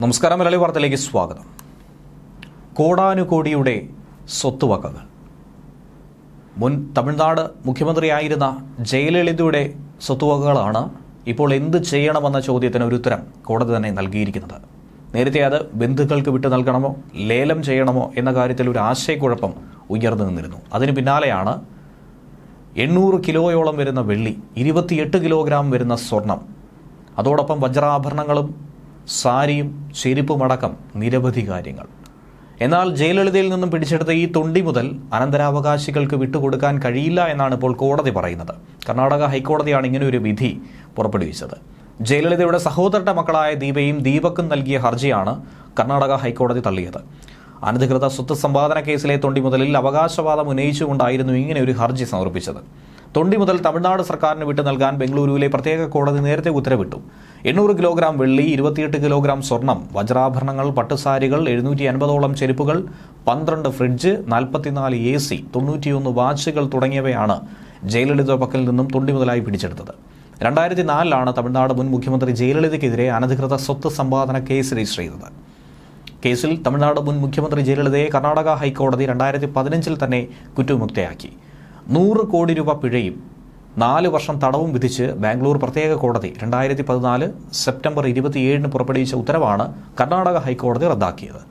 നമസ്കാരം. മലയാളി വാർത്തയിലേക്ക് സ്വാഗതം. കോടാനുകോടിയുടെ സ്വത്തുവകകൾ. മുൻ തമിഴ്നാട് മുഖ്യമന്ത്രിയായിരുന്ന ജയലളിതയുടെ സ്വത്തുവകകളാണ് ഇപ്പോൾ എന്ത് ചെയ്യണമെന്ന ചോദ്യത്തിന് ഒരു ഉത്തരം കോടതി തന്നെ നൽകിയിരിക്കുന്നത്. നേരത്തെ അത് ബന്ധുക്കൾക്ക് വിട്ടു നൽകണമോ ലേലം ചെയ്യണമോ എന്ന കാര്യത്തിൽ ഒരു ആശയക്കുഴപ്പം ഉയർന്നു നിന്നിരുന്നു. അതിന് പിന്നാലെയാണ് 800 കിലോയോളം വരുന്ന വെള്ളി, 28 കിലോഗ്രാം വരുന്ന സ്വർണം, അതോടൊപ്പം വജ്രാഭരണങ്ങളും സാരിയും ചെരുപ്പുമടക്കം നിരവധി കാര്യങ്ങൾ. എന്നാൽ ജയലളിതയിൽ നിന്നും പിടിച്ചെടുത്ത ഈ തൊണ്ടി മുതൽ അനന്തരാവകാശികൾക്ക് വിട്ടുകൊടുക്കാൻ കഴിയില്ല എന്നാണ് ഇപ്പോൾ കോടതി പറയുന്നത്. കർണാടക ഹൈക്കോടതിയാണ് ഇങ്ങനെ ഒരു വിധി പുറപ്പെടുവിച്ചത്. ജയലളിതയുടെ സഹോദരന്റെ മക്കളായ ദീപയും ദീപക്കും നൽകിയ ഹർജിയാണ് കർണാടക ഹൈക്കോടതി തള്ളിയത്. അനധികൃത സ്വത്ത് സമ്പാദന കേസിലെ തൊണ്ടി മുതലിൽ അവകാശവാദം ഉന്നയിച്ചുകൊണ്ടായിരുന്നു ഇങ്ങനെ ഒരു ഹർജി സമർപ്പിച്ചത്. തൊണ്ടി മുതൽ തമിഴ്നാട് സർക്കാരിന് വിട്ടു നൽകാൻ ബംഗളൂരുവിലെ പ്രത്യേക കോടതി നേരത്തെ ഉത്തരവിട്ടു. 800 കിലോഗ്രാം വെള്ളി, 28 കിലോഗ്രാം സ്വർണം, വജ്രാഭരണങ്ങൾ, പട്ടുസാരികൾ, 750ഓളം ചെരുപ്പുകൾ, 12 ഫ്രിഡ്ജ്, 44 AC, 91 വാച്ചുകൾ തുടങ്ങിയവയാണ് ജയലളിത പക്കൽ നിന്നും തൊണ്ടി മുതലായി പിടിച്ചെടുത്തത്. 2004 തമിഴ്നാട് മുൻ മുഖ്യമന്ത്രി ജയലളിതയ്ക്കെതിരെ അനധികൃത സ്വത്ത് സമ്പാദന കേസ് രജിസ്റ്റർ ചെയ്തത്. കേസിൽ തമിഴ്നാട് മുൻ മുഖ്യമന്ത്രി ജയലളിതയെ കർണാടക ഹൈക്കോടതി 2015 തന്നെ കുറ്റവിമുക്തയാക്കി. 100 കോടി രൂപ പിഴയും 4 വർഷം തടവും വിധിച്ച് ബാംഗ്ലൂർ പ്രത്യേക കോടതി 2014 സെപ്റ്റംബർ 27 പുറപ്പെടുവിച്ച ഉത്തരവാണ് കർണാടക ഹൈക്കോടതി റദ്ദാക്കിയത്.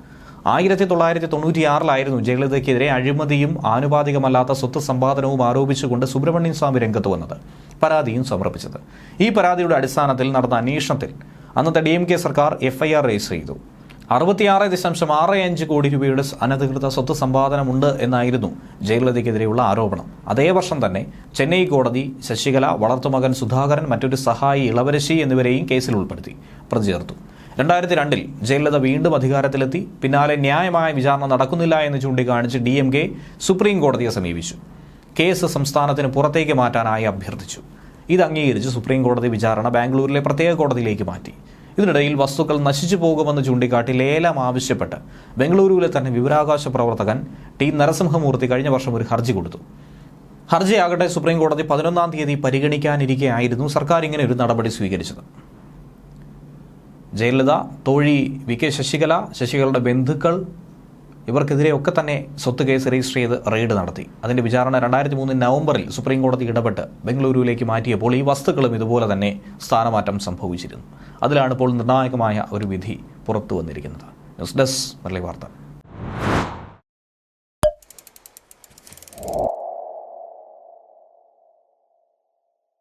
1996 ജയലളിതയ്ക്കെതിരെ അഴിമതിയും ആനുപാതികമല്ലാത്ത സ്വത്ത് സമ്പാദനവും ആരോപിച്ചുകൊണ്ട് സുബ്രഹ്മണ്യൻ സ്വാമി രംഗത്ത് വന്നത്, പരാതിയും സമർപ്പിച്ചത്. ഈ പരാതിയുടെ അടിസ്ഥാനത്തിൽ നടന്ന അന്വേഷണത്തിൽ അന്നത്തെ DMK സർക്കാർ FIR രജിസ്റ്റർ ചെയ്തു. 66.65 കോടി രൂപയുടെ അനധികൃത സ്വത്ത് സമ്പാദനമുണ്ട് എന്നായിരുന്നു ജയലളിതയ്ക്കെതിരെയുള്ള ആരോപണം. അതേ വർഷം തന്നെ ചെന്നൈ കോടതി ശശികല, വളർത്തുമകൻ സുധാകരൻ, മറ്റൊരു സഹായി ഇളവരശി എന്നിവരെയും കേസിൽ ഉൾപ്പെടുത്തി പ്രതി ചേർത്തു. 2002 ജയലളിത വീണ്ടും അധികാരത്തിലെത്തി. പിന്നാലെ ന്യായമായ വിചാരണ നടക്കുന്നില്ല എന്ന് ചൂണ്ടിക്കാണിച്ച് DMK സുപ്രീം കോടതിയെ സമീപിച്ചു. കേസ് സംസ്ഥാനത്തിന് പുറത്തേക്ക് മാറ്റാനായി അഭ്യർത്ഥിച്ചു. ഇത് അംഗീകരിച്ച് സുപ്രീം കോടതി വിചാരണ ബാംഗ്ലൂരിലെ പ്രത്യേക കോടതിയിലേക്ക് മാറ്റി. ഇതിനിടയിൽ വസ്തുക്കൾ നശിച്ചു പോകുമെന്ന് ചൂണ്ടിക്കാട്ടി ലേലം ആവശ്യപ്പെട്ട് ബംഗളൂരുവിലെ തന്നെ വിവരാവകാശ പ്രവർത്തകൻ T. നരസിംഹമൂർത്തി കഴിഞ്ഞ വർഷം ഒരു ഹർജി കൊടുത്തു. ഹർജിയാകട്ടെ സുപ്രീം കോടതി 11-ാം തീയതി പരിഗണിക്കാനിരിക്കെയായിരുന്നു സർക്കാർ ഇങ്ങനെ ഒരു നടപടി സ്വീകരിച്ചത്. ജയലളിത, തോഴി VK ശശികല, ശശികലയുടെ ബന്ധുക്കൾ ഇവർക്കെതിരെയൊക്കെ തന്നെ സ്വത്ത് കേസ് രജിസ്റ്റർ ചെയ്ത് റെയ്ഡ് നടത്തി. അതിന്റെ വിചാരണ 2003 നവംബറിൽ സുപ്രീം കോടതി ഇടപെട്ട് ബംഗളൂരുവിലേക്ക് മാറ്റിയപ്പോൾ ഈ വസ്തുക്കളും ഇതുപോലെ തന്നെ സ്ഥാനമാറ്റം സംഭവിച്ചിരുന്നു. അതിലാണ് ഇപ്പോൾ നിർണായകമായ ഒരു വിധി പുറത്തു വന്നിരിക്കുന്നത്. ന്യൂസ് ഡെസ്ക് മലയാളി വാർത്ത.